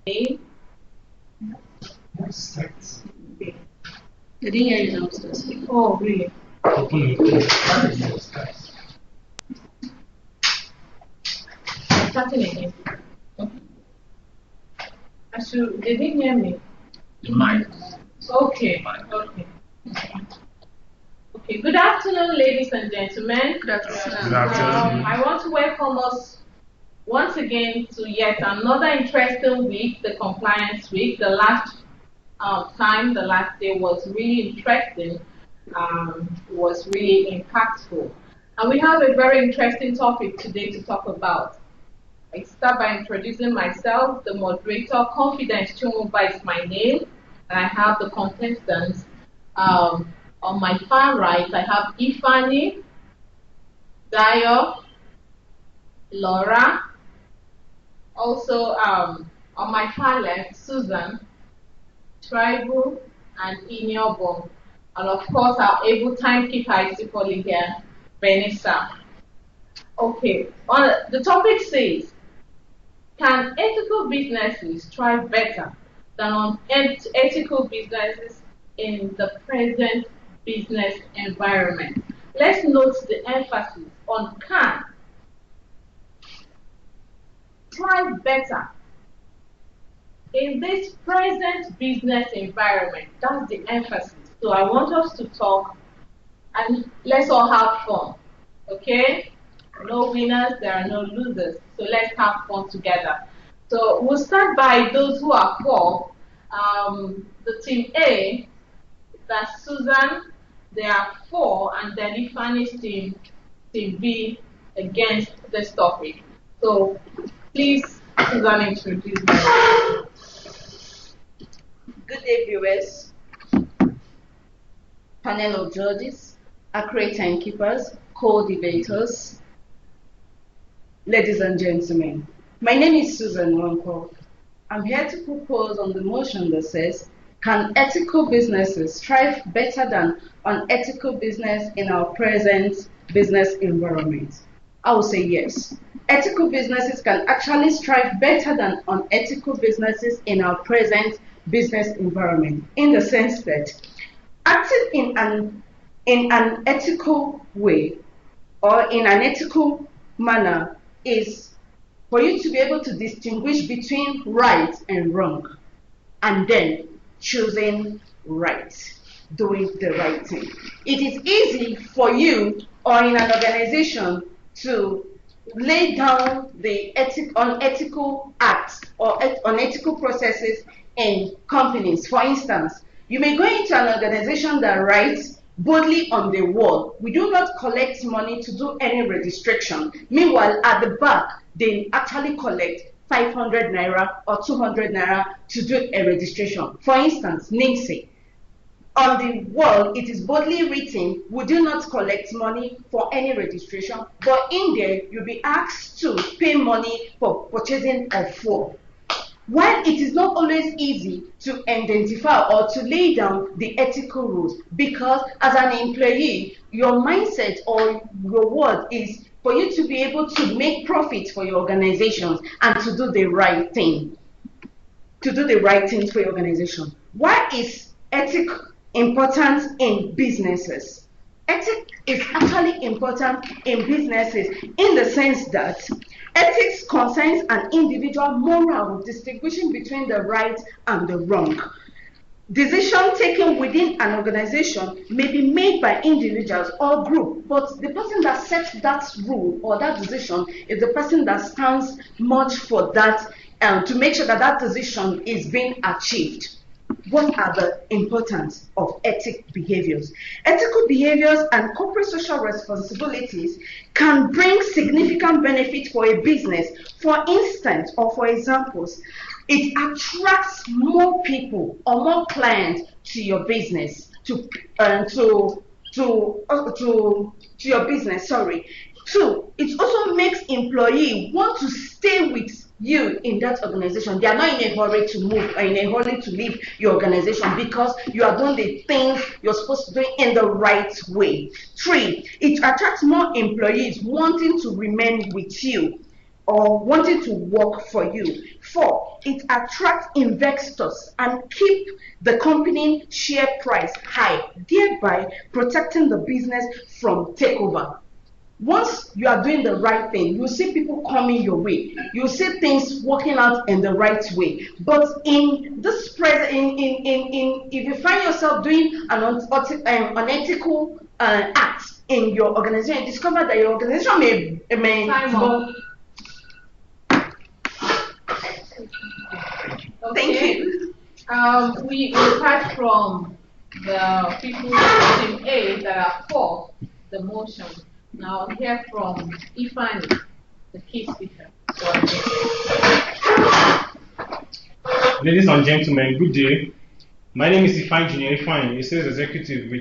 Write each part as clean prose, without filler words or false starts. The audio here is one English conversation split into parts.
A. B. I didn't hear you downstairs. Oh, really? Starting again. They didn't hear me. You might. Okay. Okay. Okay. Good afternoon, ladies and gentlemen. Good afternoon. I want to welcome us once again to yet another interesting week, the compliance week. The last the last day was really interesting, was really impactful. And we have a very interesting topic today to talk about. I start by introducing myself, the moderator. Confidence Chumuba is my name, and I have the contestants. On my far right, I have Ifani, Dayo, Laura. Also, on my far left, Susan, Tribal, and Inyobo. And of course, our able timekeeper is equally here, Vanessa. Okay, the topic says, can ethical businesses thrive better than unethical businesses in the present business environment? Let's note the emphasis on can thrive better in this present business environment. That's the emphasis. So I want us to talk and let's all have fun. Okay? No winners, there are no losers. So let's have fun together. So we'll start by those who are for. The team A, that's Susan, they are for, and then Ifani's team B, against this topic. So please, Susan, introduce me. Good day, viewers, panel of judges, accurate timekeepers, co-debaters, ladies and gentlemen. My name is Susan Wanko. I'm here to propose on the motion that says, can ethical businesses thrive better than unethical business in our present business environment? I will say yes. Ethical businesses can actually thrive better than unethical businesses in our present business environment, in the sense that acting in an ethical way or in an ethical manner is for you to be able to distinguish between right and wrong, and then choosing right, doing the right thing. It is easy for you or in an organization to lay down the unethical acts or unethical processes in companies. For instance, you may go into an organization that writes boldly on the wall, we do not collect money to do any registration. Meanwhile, at the back, they actually collect 500 naira or 200 naira to do a registration. For instance, NIMSE. On the wall, it is boldly written, we do not collect money for any registration, but in there, you'll be asked to pay money for purchasing of fuel. While it is not always easy to identify or to lay down the ethical rules, because as an employee, your mindset or your word is for you to be able to make profit for your organizations and to do the right thing. To do the right things for your organization. Why is ethics important in businesses? Ethics is actually important in businesses in the sense that ethics concerns an individual moral distinguishing between the right and the wrong. Decision taken within an organization may be made by individuals or group, but the person that sets that rule or that decision is the person that stands much for that to make sure that that decision is being achieved. What are the importance of ethical behaviors? Ethical behaviors and corporate social responsibilities can bring significant benefit for a business. For instance, or for examples, it attracts more people or more clients to your business, to your business. Sorry. Two, it also makes employees want to stay with you in that organization. They are not in a hurry to move or in a hurry to leave your organization because you are doing the things you're supposed to do in the right way. Three, it attracts more employees wanting to remain with you. or wanting to work for you. 4, it attracts investors and keep the company share price high, thereby protecting the business from takeover. Once you are doing the right thing, you see people coming your way. You see things working out in the right way. But in this present, if you find yourself doing an unethical act in your organization, discover that your organization may Time up. Thank Okay. you. We heard from the people in team A that are for the motion. Now I'll hear from Ifani, the key speaker. Ladies and gentlemen, good day. My name is Ifan Junior Ifan, a sales executive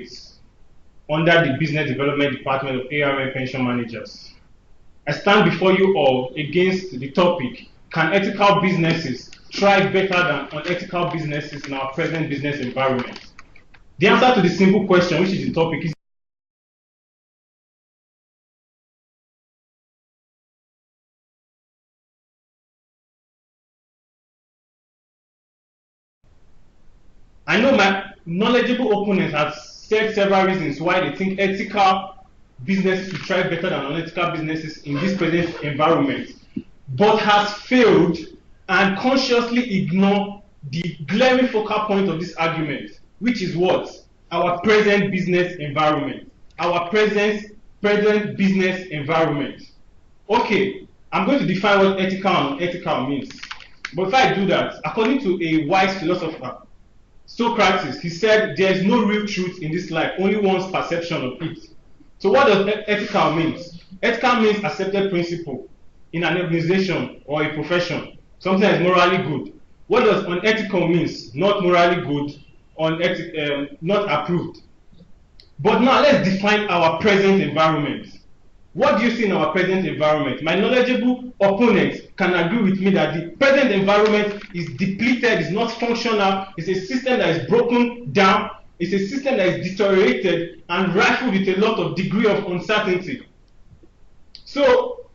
under the Business Development Department of ARM Pension Managers. I stand before you all against the topic, can ethical businesses thrive better than unethical businesses in our present business environment? The answer to the simple question, which is the topic, is I know my knowledgeable opponent has said several reasons why they think ethical businesses will thrive better than unethical businesses in this present environment, but has failed and consciously ignored the glaring focal point of this argument, which is what? Our present business environment. Our present business environment. Okay, I'm going to define what ethical and unethical means. But if I do that, according to a wise philosopher, Socrates, he said there is no real truth in this life, only one's perception of it. So what does ethical mean? Ethical means accepted principle in an organization or a profession, something that is morally good. What does unethical means? Not morally good, not approved. But now let's define our present environment. What do you see in our present environment? My knowledgeable opponent can agree with me that the present environment is depleted, is not functional, it's a system that is broken down, it's a system that is deteriorated and rifled with a lot of degree of uncertainty. So,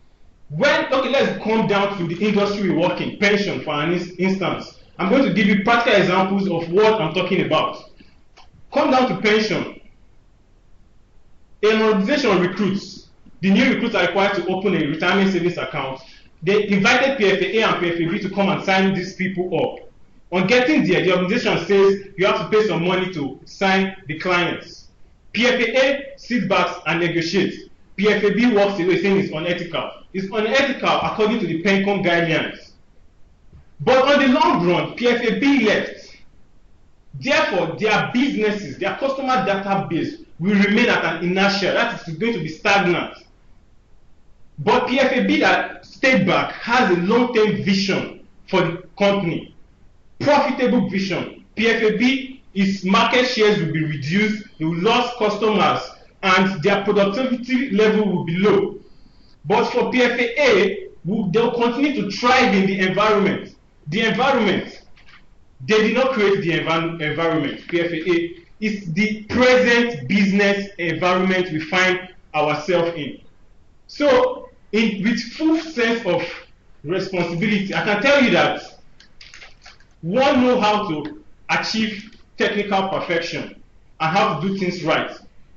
let's come down to the industry we work in, pension for an instance. I'm going to give you practical examples of what I'm talking about. Come down to pension. An organization recruits. The new recruits are required to open a retirement savings account. They invited PFA and PFAB to come and sign these people up. On getting there, the organization says you have to pay some money to sign the clients. PFA sits back and negotiates. PFAB walks away saying it's unethical. It's unethical according to the PENCOM guidelines. But on the long run, PFAB left. Therefore, their businesses, their customer database will remain at an inertia. That is going to be stagnant. But PFAB that stayed back has a long-term vision for the company. Profitable vision. PFAB, its market shares will be reduced, they will lose customers, and their productivity level will be low. But for PFA, they'll continue to thrive in the environment. The environment, they did not create the environment. PFA is the present business environment we find ourselves in. So, with full sense of responsibility, I can tell you that one knows how to achieve technical perfection and how to do things right,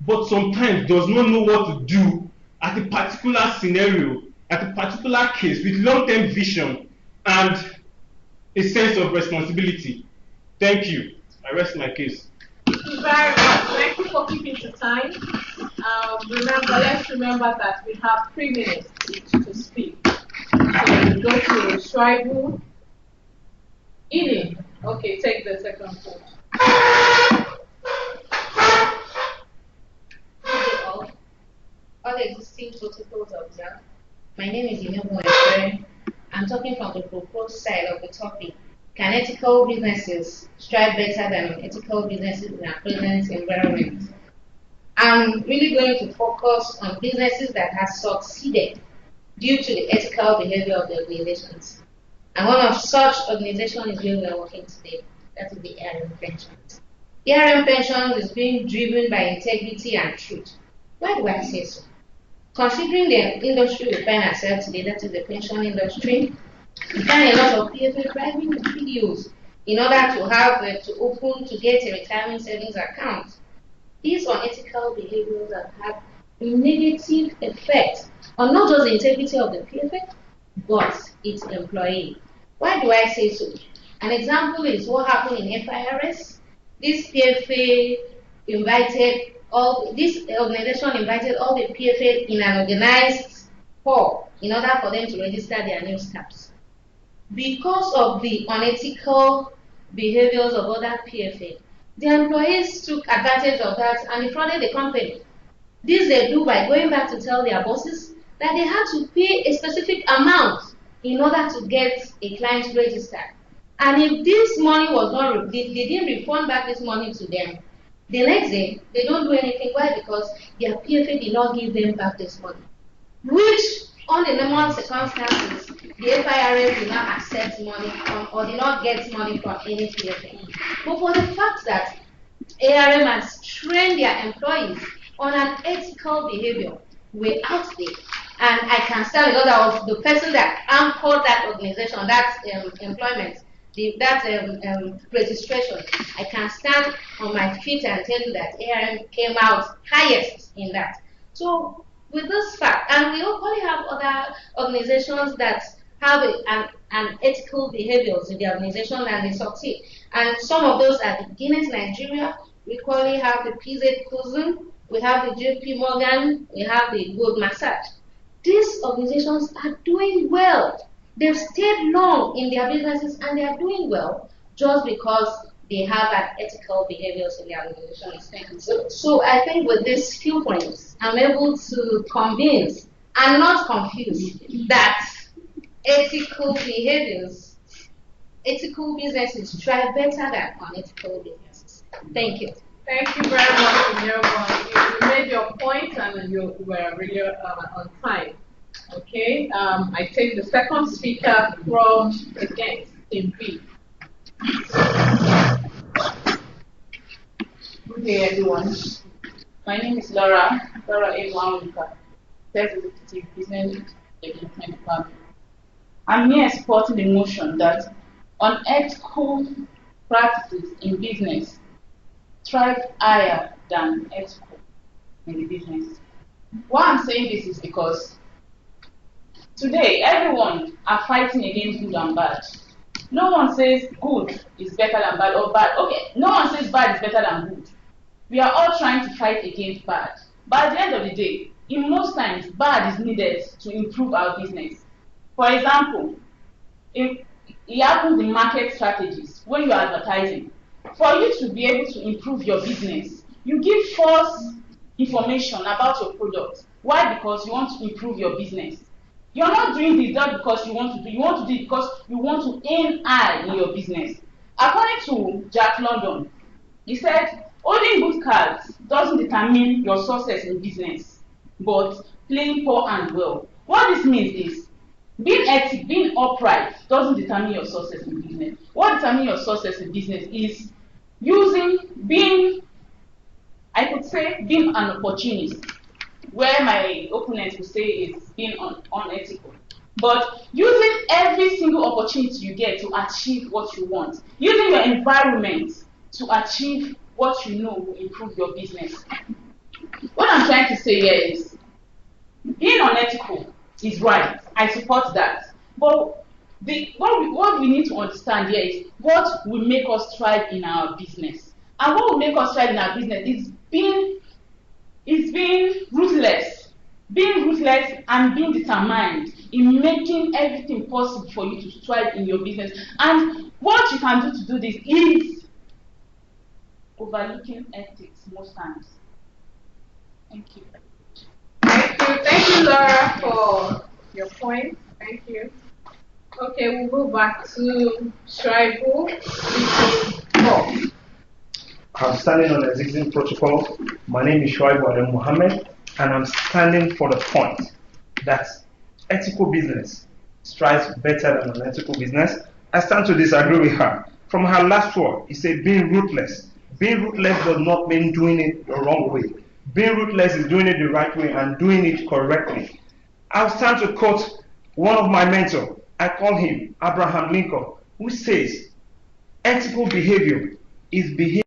but sometimes does not know what to do at a particular scenario, at a particular case, with long-term vision and a sense of responsibility. Thank you. I rest my case. Thank you very much. Thank you for keeping to time. Let's remember that we have 3 minutes each to speak. So we go to Shribu. Ini. Okay, take the second quote. All existing protocols observed. My name is Inebu Efre. I'm talking from the proposed side of the topic. Can ethical businesses strive better than unethical businesses in our present environment? I'm really going to focus on businesses that have succeeded due to the ethical behavior of the organizations. And one of such organizations is where we are working today. That is the ARM Pensions. ARM Pensions is being driven by integrity and truth. Why do I say so? Considering the industry we find ourselves today, that is the pension industry, we find a lot of PFA driving videos in order to have to get a retirement savings account. These unethical behaviors have had a negative effect on not just the integrity of the PFA, but its employee. Why do I say so? An example is what happened in FIRS. This PFA invited this organization invited all the PFA in an organized hall in order for them to register their new staffs. Because of the unethical behaviors of other PFA, the employees took advantage of that and defrauded the company. This they do by going back to tell their bosses that they had to pay a specific amount in order to get a client registered. And if this money was not, they didn't refund back this money to them, the next day they don't do anything. Why? Because their PFA did not give them back this money. Which, on the normal circumstances, the FIRS did not accept money from or did not get money from any PFA. But for the fact that ARM has trained their employees on an ethical behavior, we're out there. And I can stand because I was the person that anchored that organization, that employment, that registration. I can stand on my feet and tell you that ARM came out highest in that. So with this fact, and we equally have other organizations that have an ethical behaviors in the organization and they succeed. And some of those are the Guinness Nigeria. We equally have the PZ Cousin. We have the JP Morgan. We have the Gold Massage. These organizations are doing well. They've stayed long in their businesses and they are doing well just because they have an ethical behaviors in their organization. So I think with these few points, I'm able to convince and not confuse that ethical behaviors, ethical businesses thrive better than unethical businesses. Thank you. Thank you very much, Inyeoma. You made your point and you were really on time. Okay, I take the second speaker from against Team B. Good day, everyone. My name is Laura A. Mawuka, Sales Executive Business Development Department. I'm here supporting the motion that unethical practices in business thrive higher than ethical in the business. Why I'm saying this is because today everyone are fighting against good and bad. No one says good is better than bad or bad. Okay, no one says bad is better than good. We are all trying to fight against bad. But at the end of the day, in most times, bad is needed to improve our business. For example, it happens in market strategies when you are advertising. For you to be able to improve your business, you give false information about your product. Why? Because you want to improve your business. You're not doing this just because you want to do. You want to do it because you want to aim high in your business. According to Jack London, he said, owning good cards doesn't determine your success in business, but playing poor and well. What this means is, being ethical, being upright doesn't determine your success in business. What determines your success in business is being an opportunist, where my opponent will say is being unethical. But using every single opportunity you get to achieve what you want, using your environment to achieve what you know will improve your business. What I'm trying to say here is, being unethical is right. I support that. But what we need to understand here is what will make us thrive in our business. And what will make us thrive in our business is being ruthless. Being ruthless and being determined in making everything possible for you to thrive in your business. And what you can do to do this is overlooking ethics most times. Thank you. Thank you, Laura, for your point. Thank you. Okay, we'll go back to Shaibu. I'm standing on the existing protocol. My name is Shoaib Adam Mohammed, and I'm standing for the point that ethical business strives better than unethical business. I stand to disagree with her. From her last word, she said being ruthless. Being ruthless does not mean doing it the wrong way. Being ruthless is doing it the right way and doing it correctly. I was trying to quote one of my mentors. I call him Abraham Lincoln, who says, ethical behavior is behavior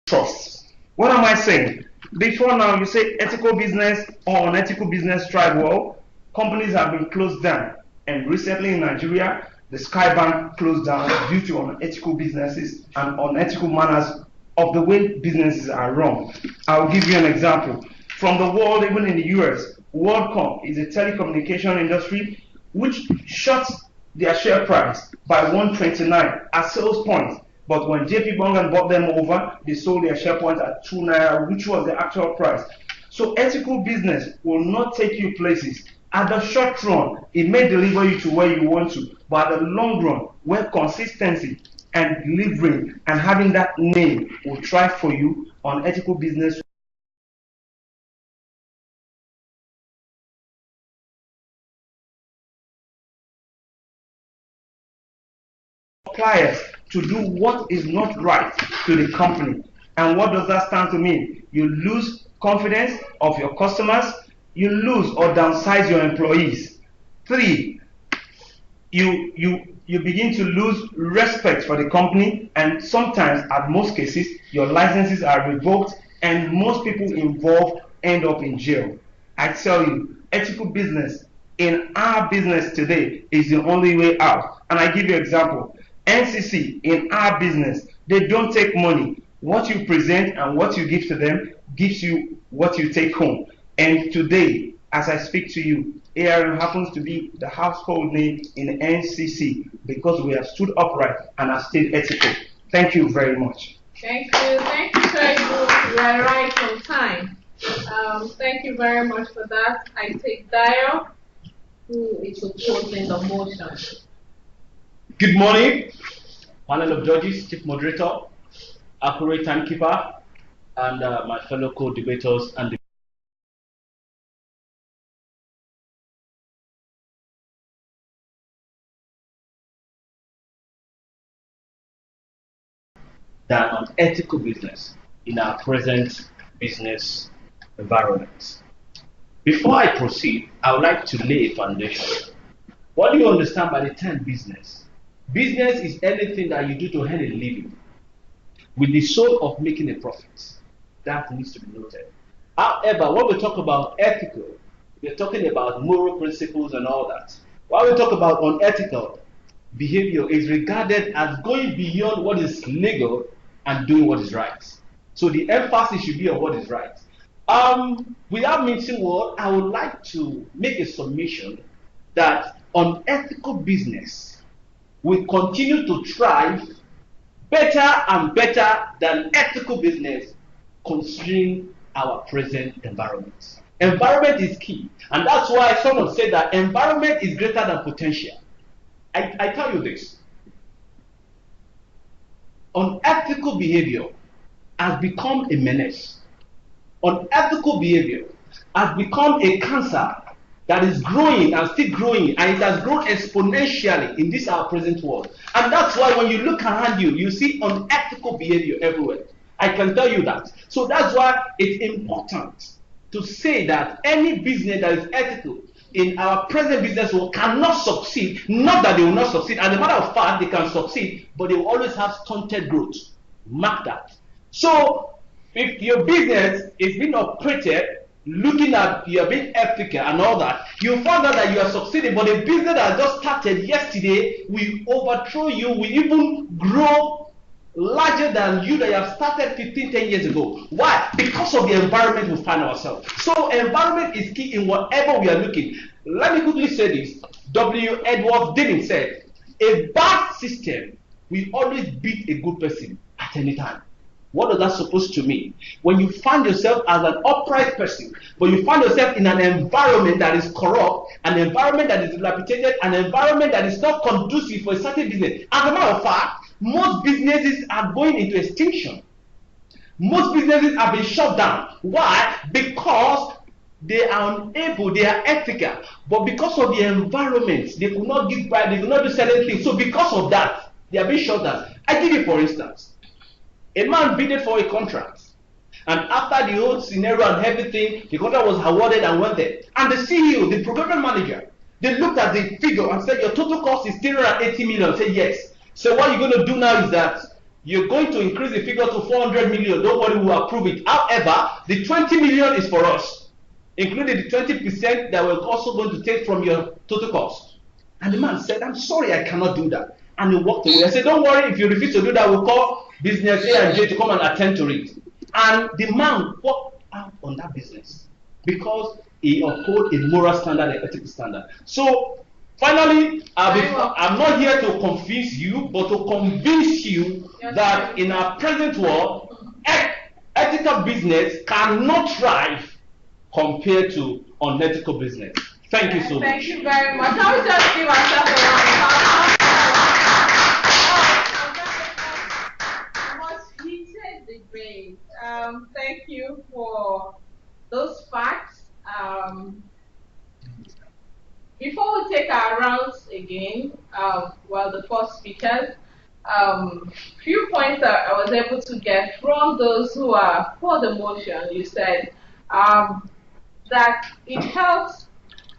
trust. What am I saying? Before now, you say ethical business or unethical business thrive well. Companies have been closed down, and recently in Nigeria, the Sky Bank closed down due to unethical businesses and unethical manners of the way businesses are run. I'll give you an example. From the world, even in the US, WorldCom is a telecommunication industry which shuts their share price by 129 at sales point. But when JP Morgan bought them over, they sold their share point at 2 naira, which was the actual price. So ethical business will not take you places. At the short run, it may deliver you to where you want to, but at the long run, where consistency and delivering and having that name will try for you, on ethical business suppliers to do what is not right to the company. And what does that stand to mean? You lose confidence of your customers, you lose or downsize your employees. 3, you begin to lose respect for the company, and sometimes, at most cases, your licenses are revoked, and most people involved end up in jail. I tell you, ethical business in our business today is the only way out. And I give you an example. NCC in our business, they don't take money. What you present and what you give to them gives you what you take home. And today, as I speak to you, ARM happens to be the household name in NCC because we have stood upright and have stayed ethical. Thank you very much. Thank you. Thank you, sir. You are right on time. Thank you very much for that. I take Dio, who is opposing the motion. Good morning, panel of judges, chief moderator, accurate timekeeper, and my fellow co-debaters and than on ethical business in our present business environment. Before I proceed, I would like to lay a foundation. What do you understand by the term business? Business is anything that you do to earn a living with the soul of making a profit. That needs to be noted. However, when we talk about ethical, we're talking about moral principles and all that. When we talk about unethical, behavior is regarded as going beyond what is legal and doing what is right. So the emphasis should be on what is right. Without mincing words, I would like to make a submission that unethical business will continue to thrive better and better than ethical business considering our present environment. Environment is key, and that's why someone said that environment is greater than potential. I tell you this. Unethical behavior has become a menace. Unethical behavior has become a cancer that is growing and still growing, and it has grown exponentially in this our present world. And that's why when you look around you, you see unethical behavior everywhere. I can tell you that. So that's why it's important to say that any business that is ethical in our present business world cannot succeed. Not that they will not succeed. As a matter of fact, they can succeed, but they will always have stunted growth. Mark that. So if your business is being operated looking at you are being ethical and all that, you find out that you are succeeding, but a business that just started yesterday will overthrow you, will even grow larger than you that have started 10 years ago. Why? Because of the environment we find ourselves. So environment is key in whatever we are looking. Let me quickly say this. W. Edward Deming said, a bad system will always beat a good person at any time. What is that supposed to mean? When you find yourself as an upright person, but you find yourself in an environment that is corrupt, an environment that is dilapidated, an environment that is not conducive for a certain business. As a matter of fact, most businesses are going into extinction. Most businesses have been shut down. Why? Because they are unable, they are ethical, but because of the environment, they could not give back, they could not do certain things. So because of that, they are being shut down. I give you for instance, a man bidded for a contract, and after the whole scenario and everything, the contract was awarded and went there. And the CEO, the procurement manager, they looked at the figure and said, your total cost is 380 million. Say yes. So what you're going to do now is that you're going to increase the figure to 400 million. Nobody will approve it. However, the 20 million is for us, including the 20% that we're also going to take from your total cost. And the man said, I'm sorry, I cannot do that. And he walked away. I said, don't worry, if you refuse to do that, we'll call business A and J to come and attend to it. And the man walked out on that business because he uphold a moral standard, an ethical standard. So finally, I'm not here to confuse you, but to convince you that in our present world, ethical business cannot thrive compared to unethical business. Thank you so much. Thank you very much. Can we just give ourselves a round of applause? Much heated debate. Thank you for those facts. Before we take our rounds again, the first speakers, few points that I was able to get from those who are for the motion. You said that it helps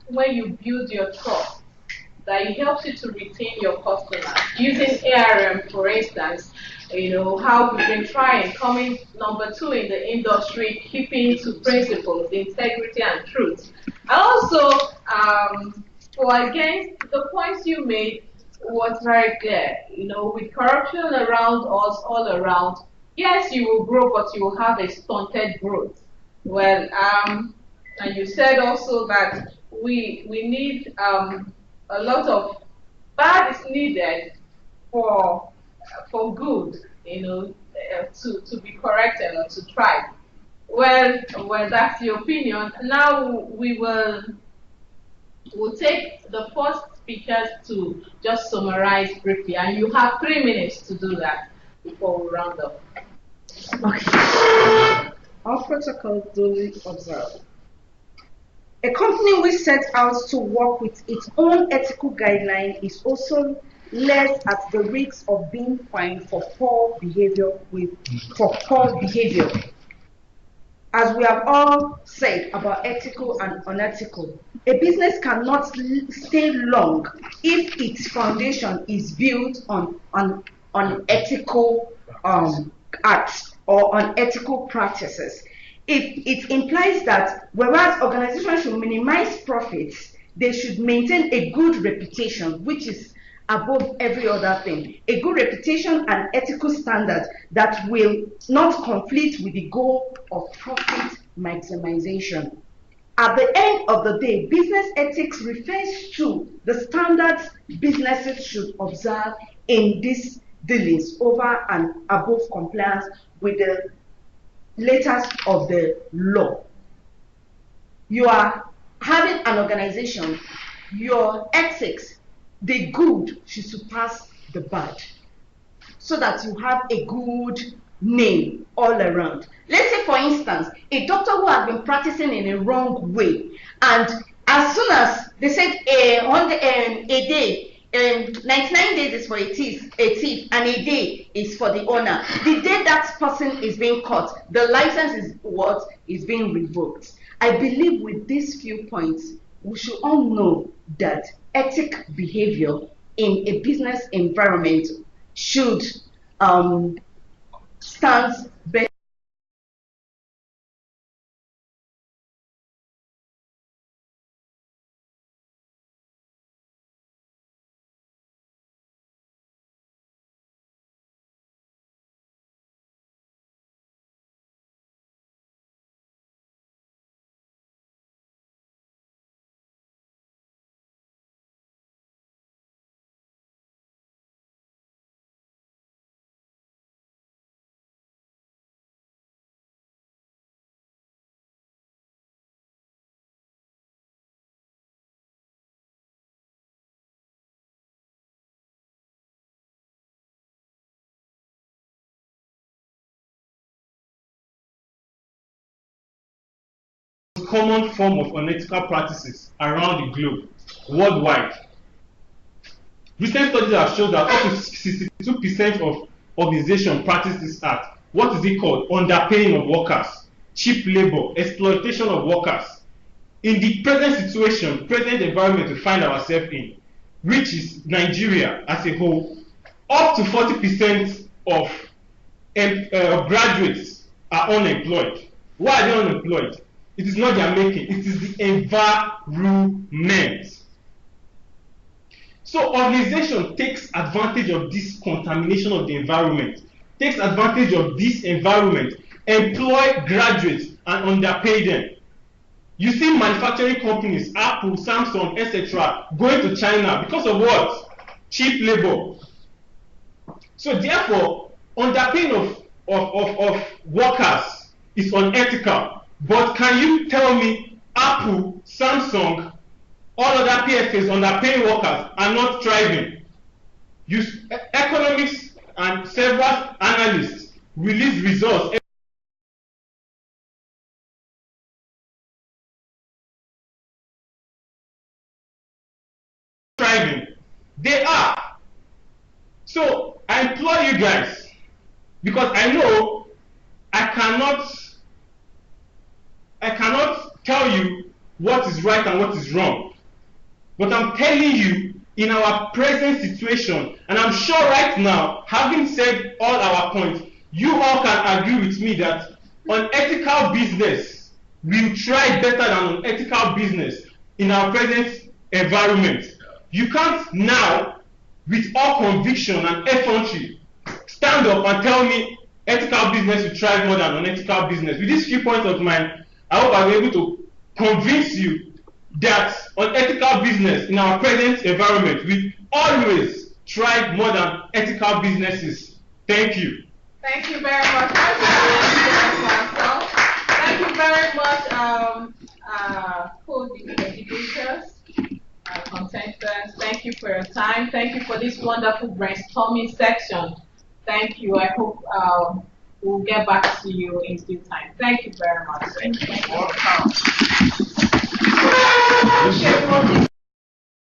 when you build your trust, that it helps you to retain your customers. Using ARM, for instance, how we've been trying, coming number 2 in the industry, keeping to principles, integrity and truth. And also, for against the points you made was very clear. With corruption around us, all around, yes, you will grow, but you will have a stunted growth. Well, and you said also that we need a lot of bad is needed for good, to be corrected or to thrive. Well, that's the opinion. Now we'll take the first speakers to just summarize briefly, and you have 3 minutes to do that before we round up. Okay. Our protocol duly observed. A company which sets out to work with its own ethical guideline is also less at the risk of being fined for poor behavior. As we have all said about ethical and unethical, a business cannot stay long if its foundation is built on ethical acts or unethical practices. It implies that whereas organizations should minimize profits, they should maintain a good reputation, which is above every other thing. A good reputation and ethical standards that will not conflict with the goal of profit maximization. At the end of the day, business ethics refers to the standards businesses should observe in these dealings over and above compliance with the letters of the law. You are having an organization, your ethics, the good should surpass the bad, so that you have a good name all around. Let's say, for instance, a doctor who has been practicing in a wrong way, and as soon as they said a day, 99 days is for a thief, and a day is for the owner. The day that person is being caught, the license is being revoked. I believe with these few points, we should all know that ethical behavior in a business environment should stand better. common form of unethical practices around the globe, worldwide. Recent studies have shown that up to 62% of organizations practice this act. What is it called? Underpaying of workers, cheap labor, exploitation of workers. In the present situation, present environment we find ourselves in, which is Nigeria as a whole, up to 40% of graduates are unemployed. Why are they unemployed? It is not their making, it is the environment. So organization takes advantage of this contamination of the environment, takes advantage of this environment, employ graduates and underpay them. You see manufacturing companies, Apple, Samsung, etc., going to China because of what? Cheap labor. So therefore, underpaying of workers is unethical. But can you tell me Apple, Samsung, all other PFAs underpaying workers are not thriving? Economists and several analysts release results thriving. They are. So I implore you guys, because I know I cannot tell you what is right and what is wrong. But I'm telling you, in our present situation, and I'm sure right now, having said all our points, you all can agree with me that unethical business will thrive better than unethical business in our present environment. You can't now, with all conviction and effrontery, stand up and tell me ethical business will thrive more than unethical business. With these few points of mine, I hope I'll be able to convince you that unethical business in our present environment will always thrive more than ethical businesses. Thank you. Thank you very much. Thank you very much, co-debaters, contestants. Thank you for your time. Thank you for this wonderful brainstorming section. Thank you. I hope we'll get back to you in due time. Thank you very much. Thank you.